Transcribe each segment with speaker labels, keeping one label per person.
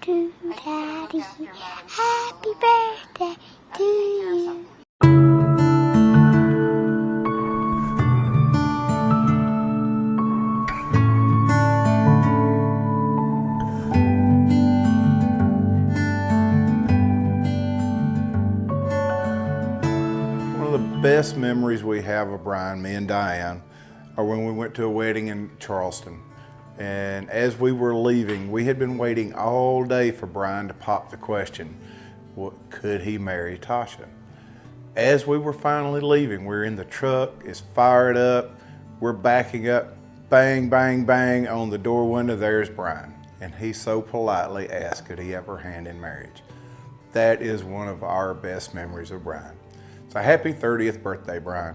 Speaker 1: to Daddy. Happy birthday to you.
Speaker 2: One of the best memories we have of Brian, me and Diane, are when we went to a wedding in Charleston. And as we were leaving, we had been waiting all day for Brian to pop the question, could he marry Tasha? As we were finally leaving, we're in the truck, it's fired up, we're backing up, bang, bang, bang, on the door window, there's Brian. And he so politely asked, could he have her hand in marriage? That is one of our best memories of Brian. So happy 30th birthday, Brian.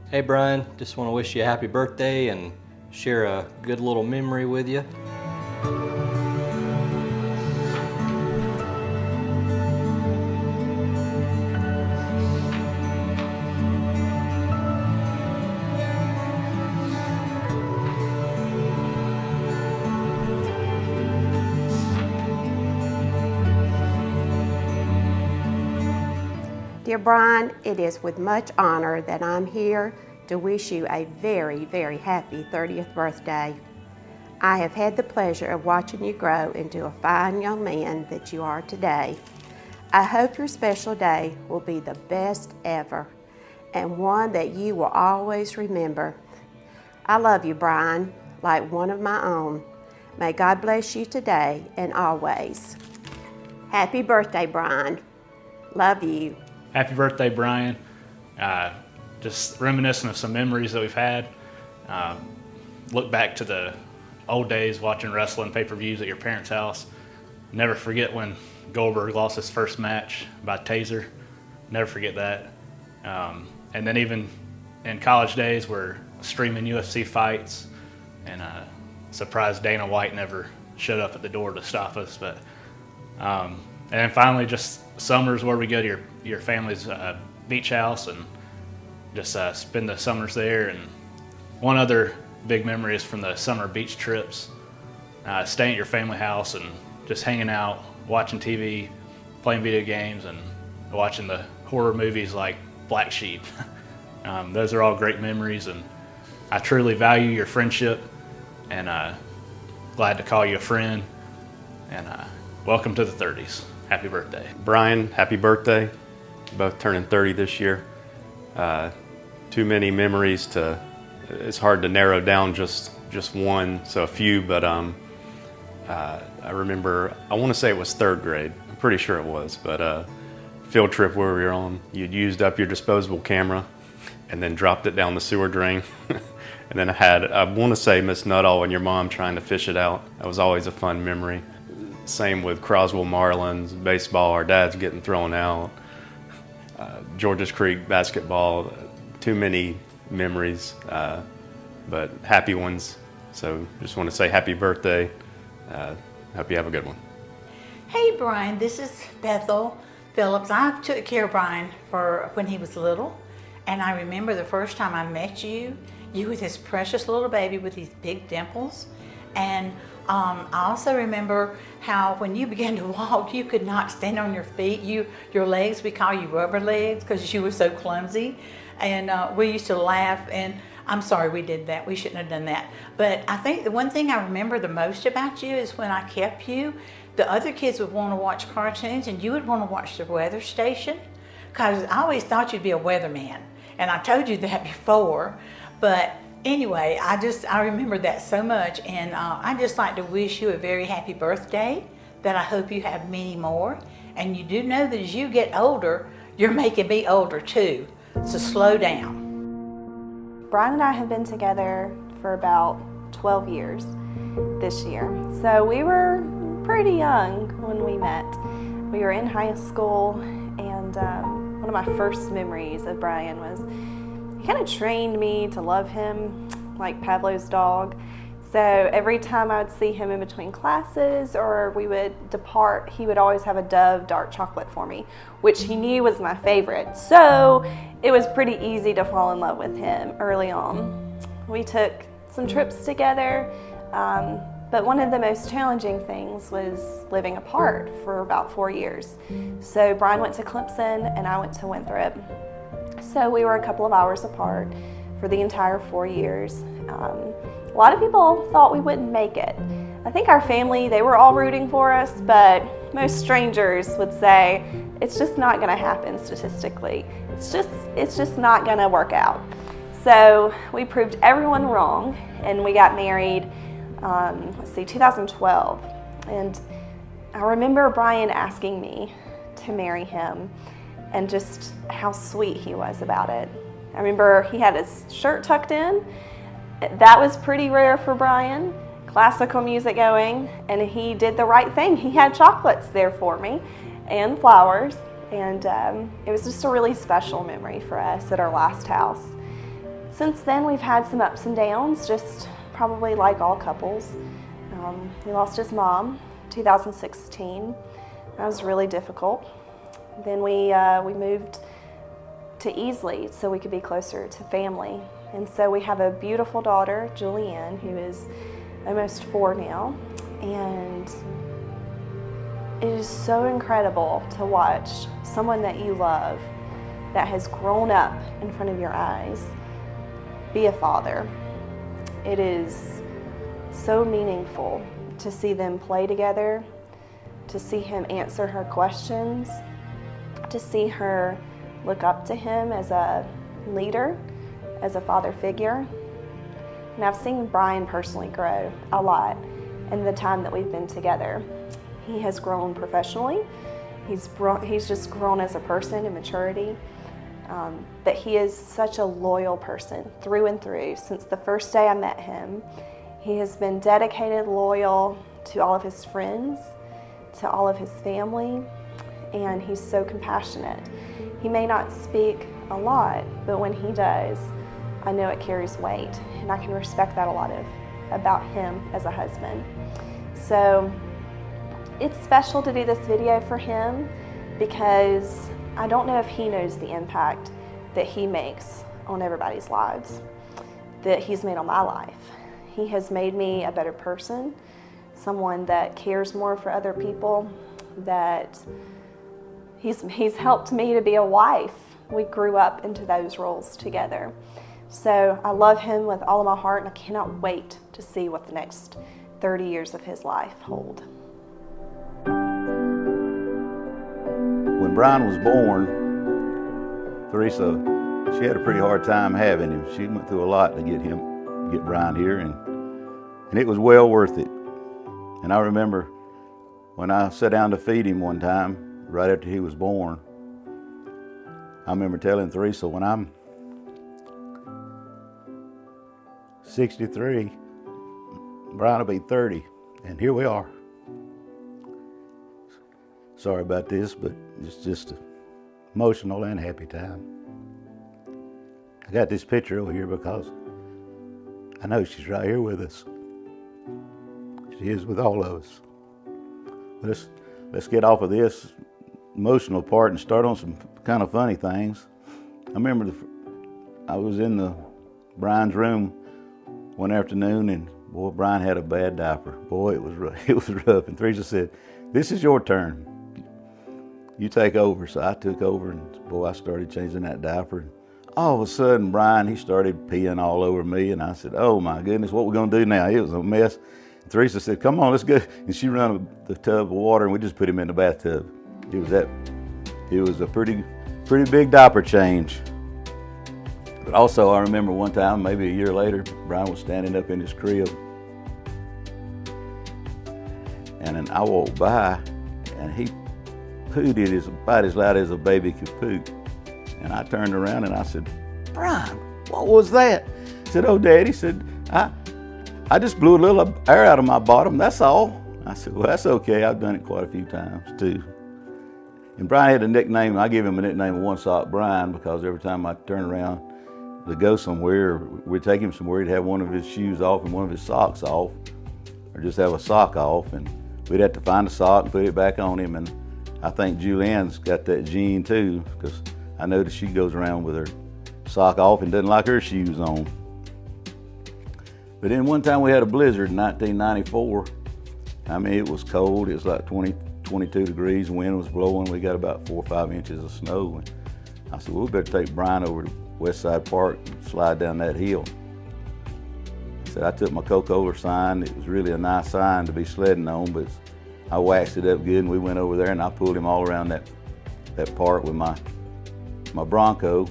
Speaker 3: Hey Brian, just want to wish you a happy birthday and share a good little memory with you.
Speaker 4: Dear Brian, it is with much honor that I'm here to wish you a very, very happy 30th birthday. I have had the pleasure of watching you grow into a fine young man that you are today. I hope your special day will be the best ever and one that you will always remember. I love you, Brian, like one of my own. May God bless you today and always. Happy birthday, Brian. Love you.
Speaker 5: Happy birthday, Brian. Just reminiscent of some memories that we've had. Look back to the old days watching wrestling pay-per-views at your parents' house. Never forget when Goldberg lost his first match by taser. Never forget that. And then even in college days, we're streaming UFC fights, and surprised Dana White never showed up at the door to stop us. But and then finally, just summers where we go to your family's beach house and just spend the summers there. And one other big memory is from the summer beach trips, staying at your family house and just hanging out, watching TV, playing video games, and watching the horror movies like Black Sheep. Those are all great memories, and I truly value your friendship, and glad to call you a friend, and welcome to the 30s. Happy birthday.
Speaker 6: Brian, happy birthday. Both turning 30 this year. Too many memories to, it's hard to narrow down just one, so a few, but I remember, I want to say it was third grade. I'm pretty sure it was, but field trip where we were on, you'd used up your disposable camera and then dropped it down the sewer drain. And then I want to say Miss Nuttall and your mom trying to fish it out. That was always a fun memory. Same with Croswell Marlins, baseball, our dads getting thrown out. Georges Creek basketball, too many memories, but happy ones. So just want to say happy birthday. Hope you have a good one.
Speaker 7: Hey Brian, this is Bethel Phillips. I took care of Brian for when he was little, and I remember the first time I met you, you were this precious little baby with these big dimples. And I also remember how when you began to walk, you could not stand on your feet. Your legs, we call you rubber legs because you were so clumsy. And we used to laugh, and I'm sorry we did that. We shouldn't have done that. But I think the one thing I remember the most about you is when I kept you, the other kids would want to watch cartoons and you would want to watch the weather station, because I always thought you'd be a weatherman. And I told you that before, but anyway, I remember that so much, and I just like to wish you a very happy birthday, that I hope you have many more. And you do know that as you get older, you're making me older too, so slow down.
Speaker 8: Brian and I have been together for about 12 years this year. So we were pretty young when we met. We were in high school, and one of my first memories of Brian was he kind of trained me to love him like Pavlov's dog. So every time I would see him in between classes or we would depart, he would always have a Dove dark chocolate for me, which he knew was my favorite. So it was pretty easy to fall in love with him early on. We took some trips together. But one of the most challenging things was living apart for about 4 years. So Brian went to Clemson and I went to Winthrop. So we were a couple of hours apart for the entire 4 years. A lot of people thought we wouldn't make it. I think our family, they were all rooting for us, but most strangers would say, it's just not gonna happen statistically. It's just not gonna work out. So we proved everyone wrong and we got married, 2012. And I remember Brian asking me to marry him and just how sweet he was about it. I remember he had his shirt tucked in. That was pretty rare for Brian. Classical music going, and he did the right thing. He had chocolates there for me and flowers, and it was just a really special memory for us at our last house. Since then, we've had some ups and downs, just probably like all couples. He lost his mom 2016. That was really difficult. Then we moved to Easley so we could be closer to family. And so we have a beautiful daughter, Julianne, who is almost 4 now. And it is so incredible to watch someone that you love, that has grown up in front of your eyes, be a father. It is so meaningful to see them play together, to see him answer her questions, to see her look up to him as a leader, as a father figure. And I've seen Brian personally grow a lot in the time that we've been together. He has grown professionally. He's just grown as a person in maturity. But he is such a loyal person through and through. Since the first day I met him, he has been dedicated, loyal to all of his friends, to all of his family, and he's so compassionate. He may not speak a lot, but when he does, I know it carries weight, and I can respect that a lot about him as a husband. So it's special to do this video for him because I don't know if he knows the impact that he makes on everybody's lives, that he's made on my life. He has made me a better person, someone that cares more for other people, that he's helped me to be a wife. We grew up into those roles together. So I love him with all of my heart, and I cannot wait to see what the next 30 years of his life hold.
Speaker 9: When Brian was born, Teresa, she had a pretty hard time having him. She went through a lot to get Brian here, and it was well worth it. And I remember when I sat down to feed him one time, right after he was born, I remember telling Teresa, when I'm 63, Brian will be 30, and here we are. Sorry about this, but it's just an emotional and happy time. I got this picture over here because I know she's right here with us. She is with all of us. Let's get off of this emotional part and start on some kind of funny things. I remember I was in Brian's room one afternoon, and boy, Brian had a bad diaper. Boy, it was rough. And Teresa said, "This is your turn. You take over." So I took over, and boy, I started changing that diaper. And all of a sudden, Brian, he started peeing all over me, and I said, "Oh my goodness, what we gonna do now?" It was a mess. And Teresa said, "Come on, let's go." And she ran the tub of water, and we just put him in the bathtub. It was a pretty big diaper change. But also, I remember one time, maybe a year later, Brian was standing up in his crib, and then I walked by, and he pooed about as loud as a baby could poo. And I turned around and I said, "Brian, what was that?" He said, "Oh, Dad," he said, I just blew a little air out of my bottom, that's all. I said, "Well, that's okay. I've done it quite a few times too." And Brian had a nickname. I gave him a nickname of One Sock Brian because every time I turn around to go somewhere, we'd take him somewhere, he'd have one of his shoes off and one of his socks off, or just have a sock off, and we'd have to find a sock and put it back on him. And I think Julianne's got that gene too, because I noticed she goes around with her sock off and doesn't like her shoes on. But then one time we had a blizzard in 1994. I mean, it was cold. It was like 20, 22 degrees. Wind was blowing. We got about 4 or 5 inches of snow. And I said, well, we better take Brian over to Westside Park and slide down that hill. I said, I took my Coca-Cola sign. It was really a nice sign to be sledding on, but I waxed it up good, and we went over there, and I pulled him all around that park with my Bronco.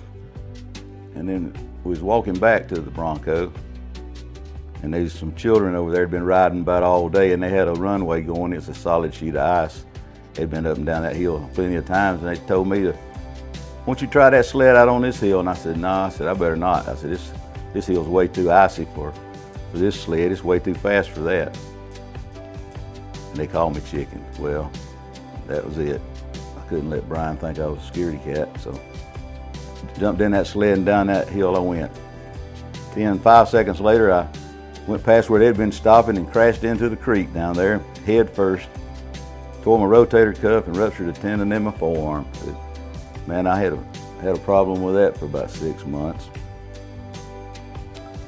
Speaker 9: And then we was walking back to the Bronco, and there's some children over there had been riding about all day, and they had a runway going. It's a solid sheet of ice. They'd been up and down that hill plenty of times, and they told me to, why don't you try that sled out on this hill? And I said, no. I said, I better not. I said, this hill's way too icy for this sled. It's way too fast for that. And they called me chicken. Well, that was it. I couldn't let Brian think I was a scaredy cat, so jumped in that sled and down that hill I went. Then 5 seconds later, I went past where they'd been stopping and crashed into the creek down there, head first. Tore my rotator cuff and ruptured a tendon in my forearm. Man, I had a problem with that for about 6 months.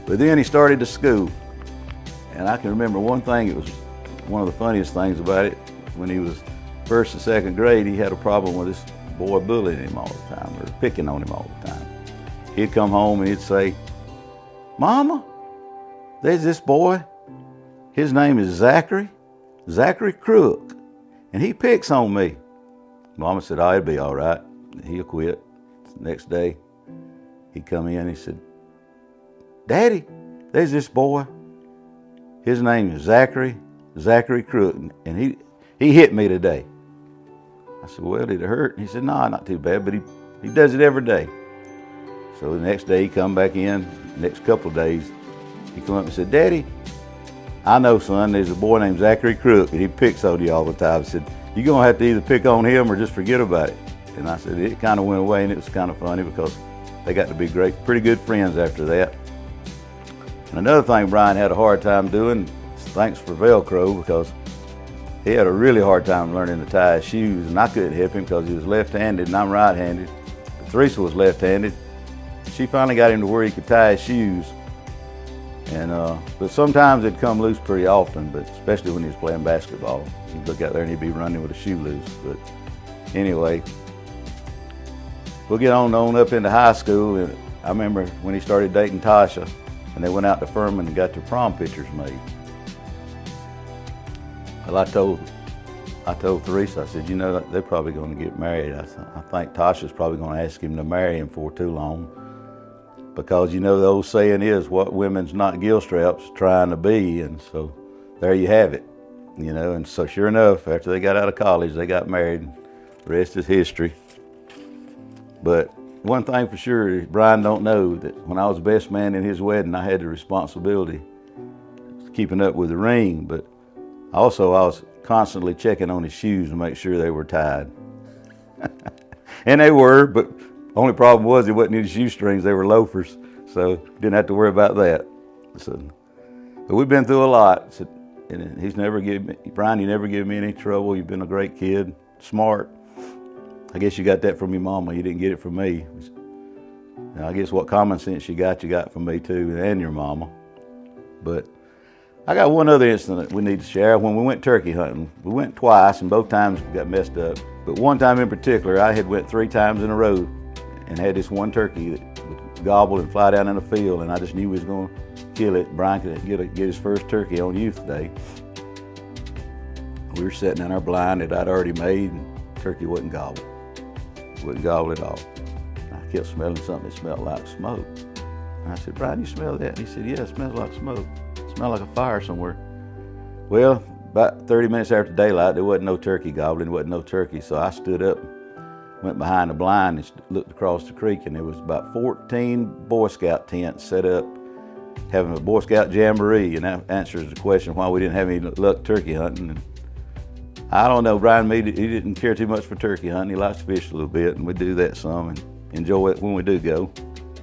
Speaker 9: But then he started to school. And I can remember one thing, it was one of the funniest things about it. When he was first and second grade, he had a problem with this boy bullying him all the time, or picking on him all the time. He'd come home and he'd say, Mama, there's this boy. His name is Zachary Crook, and he picks on me. Mama said, oh, it'll be all right. He'll quit. The next day, he'd come in and he said, Daddy, there's this boy. His name is Zachary Crook, and he hit me today. I said, well, did it hurt? And he said, no, not too bad, but he does it every day. So the next day he come back in, the next couple of days, he come up and said, Daddy, I know, son, there's a boy named Zachary Crook, and he picks on you all the time. I said, you're going to have to either pick on him or just forget about it. And I said, it kind of went away, and it was kind of funny because they got to be pretty good friends after that. And another thing Brian had a hard time doing, thanks for Velcro, because he had a really hard time learning to tie his shoes, and I couldn't help him because he was left-handed and I'm right-handed. Teresa was left-handed. She finally got him to where he could tie his shoes. And but sometimes it'd come loose pretty often, but especially when he was playing basketball. He'd look out there and he'd be running with a shoe loose. But anyway, we'll get on up into high school. And I remember when he started dating Tasha, and they went out to Furman and got their prom pictures made. Well, I told Teresa, I said, you know, they're probably going to get married. I think Tasha's probably going to ask him to marry him before too long. Because, you know, the old saying is, what women's not Gilstraps trying to be, and so there you have it, you know. And so sure enough, after they got out of college, they got married. The rest is history. But one thing for sure, Brian don't know that when I was best man in his wedding, I had the responsibility of keeping up with the ring, but also I was constantly checking on his shoes to make sure they were tied. And they were, but the only problem was he wasn't any shoestrings, they were loafers, so didn't have to worry about that. So, but we've been through a lot. So, and he's never given me, Brian, you never give me any trouble. You've been a great kid, smart. I guess you got that from your mama. You didn't get it from me. And I guess what common sense you got from me too, and your mama. But I got one other incident we need to share. When we went turkey hunting, we went twice, and both times we got messed up. But one time in particular, I had went 3 times in a row and had this one turkey that would gobble and fly down in the field, and I just knew we was going to kill it. Brian could get his first turkey on Youth Day. We were sitting in our blind that I'd already made, and turkey wouldn't gobble. Wouldn't gobble at all. I kept smelling something that smelled like smoke. And I said, Brian, you smell that? And he said, yeah, it smells like smoke. It smells like a fire somewhere. Well, about 30 minutes after daylight, there wasn't no turkey gobbling, there wasn't no turkey. So I stood up, went behind the blind and looked across the creek, and there was about 14 Boy Scout tents set up having a Boy Scout jamboree, and that answers the question why we didn't have any luck turkey hunting. And I don't know, Brian, he didn't care too much for turkey hunting. He likes to fish a little bit, and we do that some and enjoy it when we do go.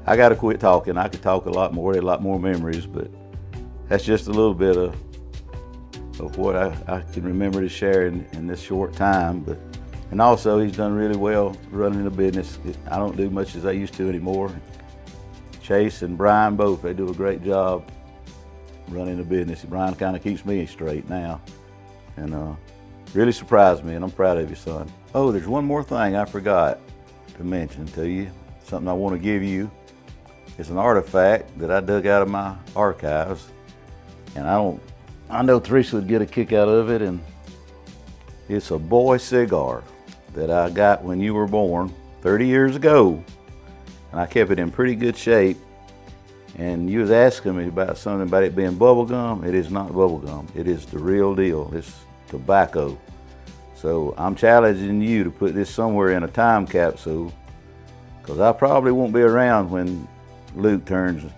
Speaker 9: I got to quit talking. I could talk a lot more, a lot more memories, but that's just a little bit of what I can remember to share in this short time. And also, he's done really well running the business. I don't do much as I used to anymore. Chase and Brian both, they do a great job. running the business. Brian kind of keeps me straight now, and really surprised me, and I'm proud of you, son. Oh, there's one more thing I forgot to mention to you, something I want to give you. It's an artifact that I dug out of my archives, and I know Teresa would get a kick out of it, and it's a boy cigar that I got when you were born 30 years ago, and I kept it in pretty good shape. And you was asking me about something about it being bubble gum. It is not bubble gum. It is the real deal. It's tobacco. So I'm challenging you to put this somewhere in a time capsule, because I probably won't be around when Luke turns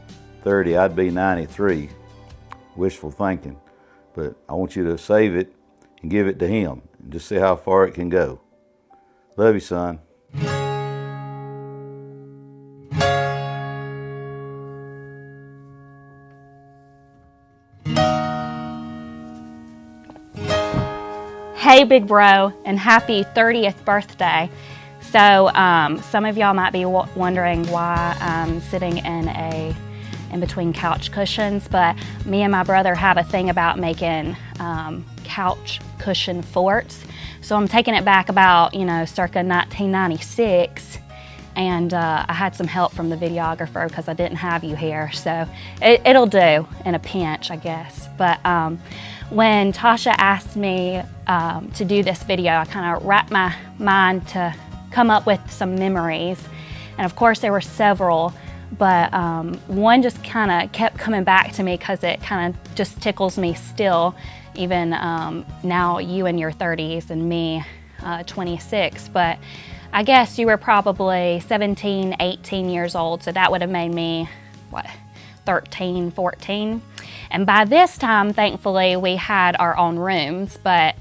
Speaker 9: 30. I'd be 93. Wishful thinking. But I want you to save it and give it to him and just see how far it can go. Love you, son.
Speaker 10: Hey, big bro, and happy 30th birthday. So some of y'all might be wondering why I'm sitting in between couch cushions, but me and my brother have a thing about making couch cushion forts. So I'm taking it back about, circa 1996. And I had some help from the videographer because I didn't have you here. So it'll do in a pinch, I guess. But when Tasha asked me to do this video, I kind of wrapped my mind to come up with some memories. And of course there were several, but one just kind of kept coming back to me because it kind of just tickles me still, even now you in your 30s and me 26. But I guess you were probably 17, 18 years old, so that would have made me, 13, 14. And by this time, thankfully, we had our own rooms, but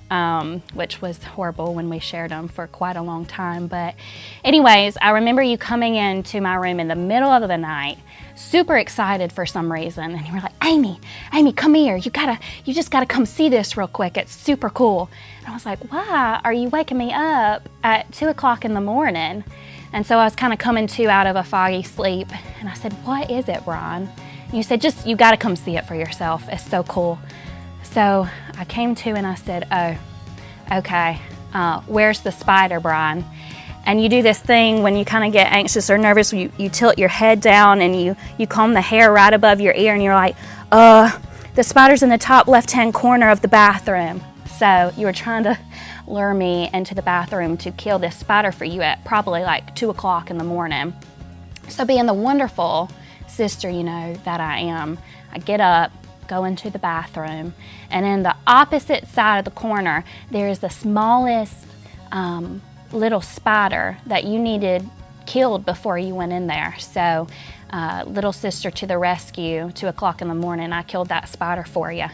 Speaker 10: which was horrible when we shared them for quite a long time. But anyways, I remember you coming into my room in the middle of the night, super excited for some reason, and you were like, Amy, come here. You just gotta come see this real quick. It's super cool. And I was like, why are you waking me up at 2 o'clock in the morning? And so I was kind of coming to out of a foggy sleep, and I said, what is it, Brian? You said, you gotta come see it for yourself. It's so cool. So I came to and I said, oh, okay, where's the spider, Brian? And you do this thing when you kind of get anxious or nervous, you tilt your head down and you comb the hair right above your ear and you're like, the spider's in the top left-hand corner of the bathroom. So you were trying to lure me into the bathroom to kill this spider for you at probably like 2 o'clock in the morning. So being the wonderful sister, that I am, I get up, go into the bathroom, and in the opposite side of the corner, there's the smallest little spider that you needed killed before you went in there. So little sister to the rescue, 2 o'clock in the morning, I killed that spider for you.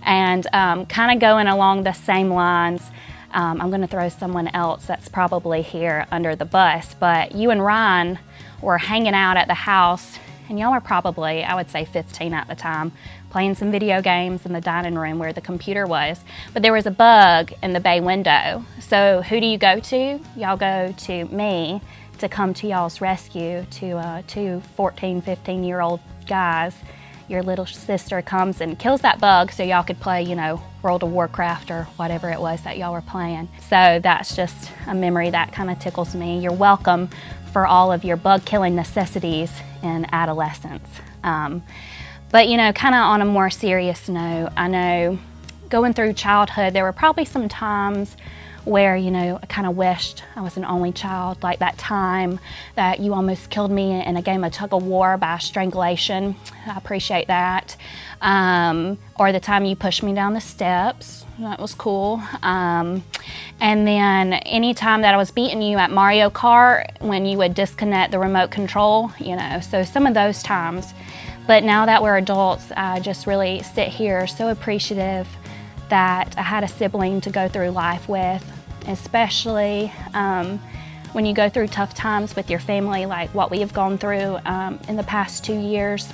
Speaker 10: And kind of going along the same lines, I'm going to throw someone else that's probably here under the bus, but you and Ryan were hanging out at the house, and y'all were probably, I would say 15 at the time, playing some video games in the dining room where the computer was. But there was a bug in the bay window. So who do you go to? Y'all go to me to come to y'all's rescue, to 2 14, 15-year-old guys. Your little sister comes and kills that bug so y'all could play, World of Warcraft or whatever it was that y'all were playing. So that's just a memory that kind of tickles me. You're welcome for all of your bug killing necessities in adolescence. But kind of on a more serious note, I know going through childhood, there were probably some times where, I kind of wished I was an only child, like that time that you almost killed me in a game of tug of war by strangulation. I appreciate that. Or the time you pushed me down the steps. That was cool. And then any time that I was beating you at Mario Kart when you would disconnect the remote control, so some of those times. But now that we're adults, I just really sit here so appreciative that I had a sibling to go through life with, especially when you go through tough times with your family like what we have gone through in the past 2 years.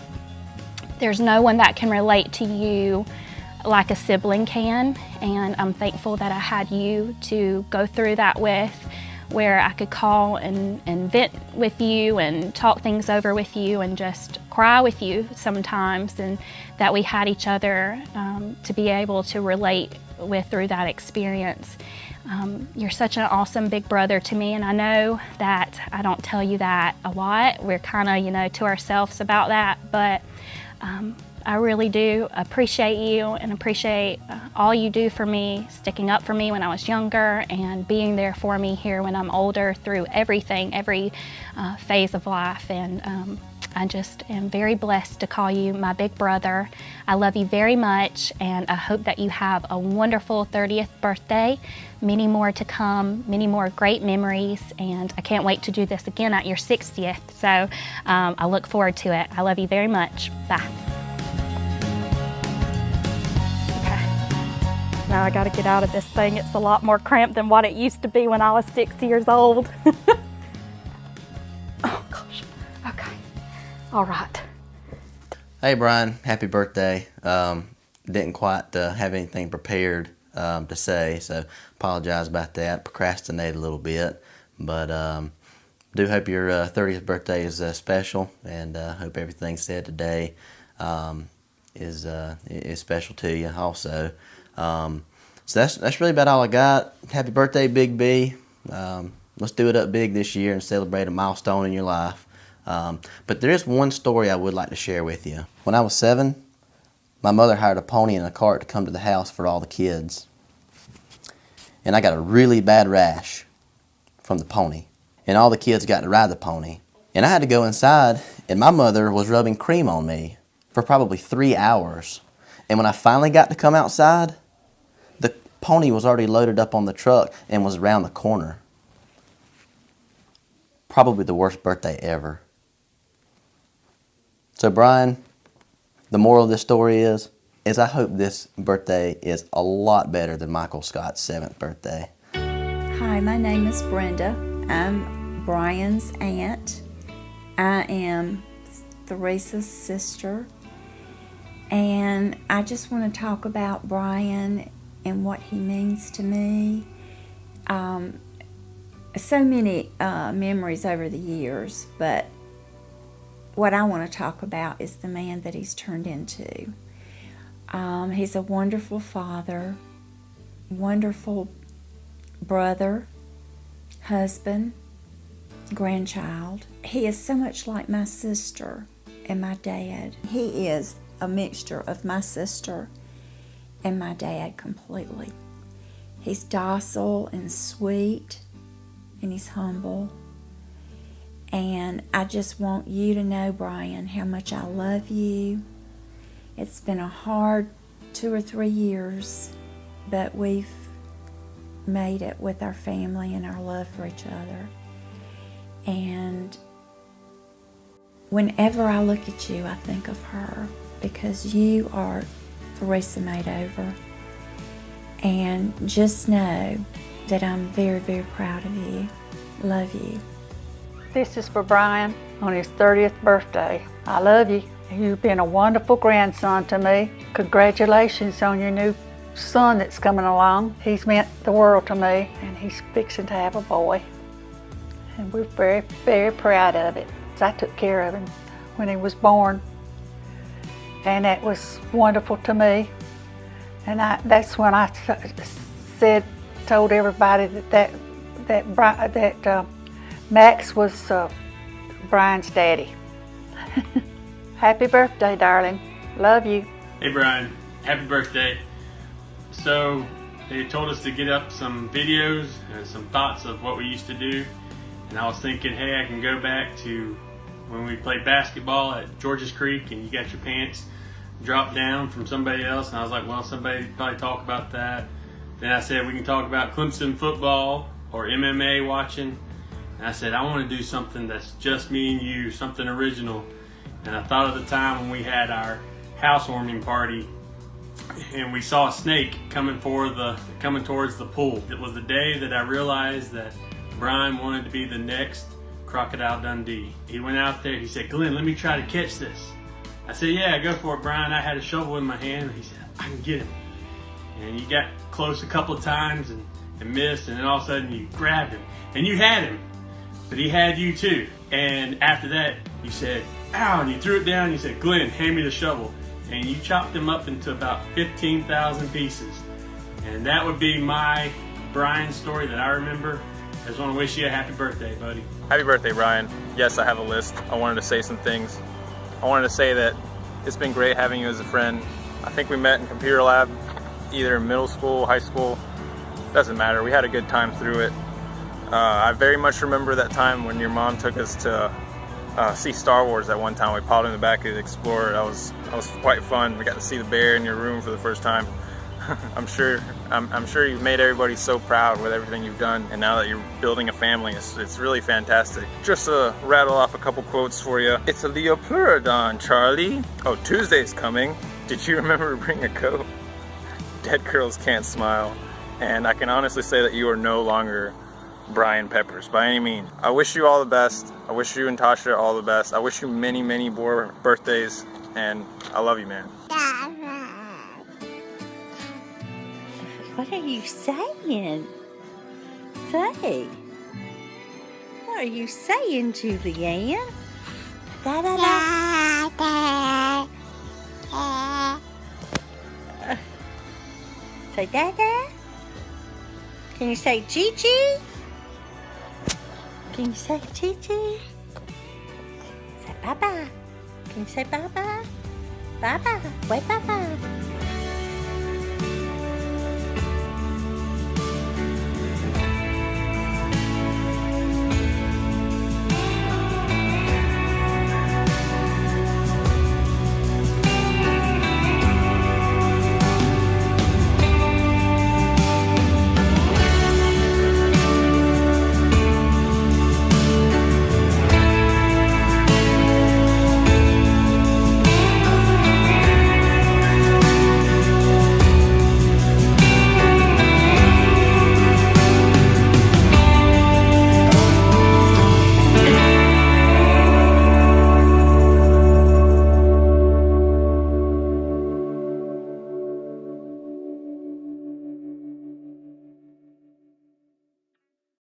Speaker 10: There's no one that can relate to you like a sibling can, and I'm thankful that I had you to go through that with where I could call and vent with you and talk things over with you and just cry with you sometimes, and that we had each other to be able to relate with through that experience. You're such an awesome big brother to me, and I know that I don't tell you that a lot. We're kind of, you know, to ourselves about that, but I really do appreciate you and appreciate all you do for me, sticking up for me when I was younger and being there for me here when I'm older through everything, every phase of life. And I just am very blessed to call you my big brother. I love you very much, and I hope that you have a wonderful 30th birthday, many more to come, many more great memories, and I can't wait to do this again at your 60th. So I look forward to it. I love you very much. Bye. Now I gotta get out of this thing. It's a lot more cramped than what it used to be when I was 6 years old. Oh gosh, okay, all right.
Speaker 11: Hey Brian, happy birthday. Didn't quite have anything prepared to say, so apologize about that. Procrastinated a little bit, but do hope your 30th birthday is special, and hope everything said today is special to you also. So that's really about all I got. Happy birthday, Big B. Let's do it up big this year and celebrate a milestone in your life. But there is one story I would like to share with you. When I was 7, my mother hired a pony and a cart to come to the house for all the kids. And I got a really bad rash from the pony. And all the kids got to ride the pony. And I had to go inside, and my mother was rubbing cream on me for probably 3 hours. And when I finally got to come outside, the pony was already loaded up on the truck and was around the corner. Probably the worst birthday ever. So Brian, the moral of this story is I hope this birthday is a lot better than Michael Scott's 7th birthday.
Speaker 12: Hi, my name is Brenda. I'm Brian's aunt. I am Theresa's sister. And I just want to talk about Brian and what he means to me. So many memories over the years, but what I want to talk about is the man that he's turned into. He's a wonderful father, wonderful brother, husband, grandchild. He is so much like my sister and my dad. He is a mixture of my sister and my dad completely. He's docile and sweet, and he's humble. And I just want you to know, Brian, how much I love you. It's been a hard 2 or 3 years, but we've made it with our family and our love for each other. And whenever I look at you, I think of her, because you are Theresa made over. And just know that I'm very, very proud of you. Love you.
Speaker 13: This is for Brian on his 30th birthday. I love you. You've been a wonderful grandson to me. Congratulations on your new son that's coming along. He's meant the world to me, and he's fixing to have a boy. And we're very, very proud of it. I took care of him when he was born, and that was wonderful to me. And that's when I told everybody that Max was Brian's daddy. Happy birthday, darling. Love you.
Speaker 14: Hey Brian, happy birthday. So they told us to get up some videos and some thoughts of what we used to do. And I was thinking, hey, I can go back to when we played basketball at Georges Creek and you got your pants dropped down from somebody else. And I was like, well, somebody probably talk about that. Then I said, we can talk about Clemson football or MMA watching. And I said, I want to do something that's just me and you, something original. And I thought of the time when we had our housewarming party and we saw a snake coming towards the pool. It was the day that I realized that Brian wanted to be the next Crocodile Dundee. He went out there, he said, Glenn, let me try to catch this. I said, yeah, go for it, Brian. I had a shovel in my hand. He said, I can get him. And he got close a couple of times and and missed, and then all of a sudden you grabbed him. And you had him, but he had you too. And after that, you said, ow, and you threw it down, and you said, Glenn, hand me the shovel. And you chopped him up into about 15,000 pieces. And that would be my Brian story that I remember. I just want to wish you a happy birthday, buddy.
Speaker 15: Happy birthday, Brian. Yes, I have a list. I wanted to say some things. I wanted to say that it's been great having you as a friend. I think we met in computer lab, either in middle school, high school, doesn't matter. We had a good time through it. I very much remember that time when your mom took us to see Star Wars at one time. We popped in the back of the Explorer. That was quite fun. We got to see the bear in your room for the first time. I'm sure you've made everybody so proud with everything you've done, and now that you're building a family, it's really fantastic. Just to rattle off a couple quotes for you. It's a Leopleurodon, Charlie. Oh, Tuesday's coming. Did you remember to bring a coat? Dead girls can't smile. And I can honestly say that you are no longer Brian Peppers by any means. I wish you all the best. I wish you and Tasha all the best. I wish you many, many more birthdays, and I love you, man.
Speaker 16: What are you saying? Say. What are you saying, Julianne? Da da da. Say Dada. Can you say Gigi? Can you say Gigi? Say Baba. Can you say Baba? Baba. Wait, Baba.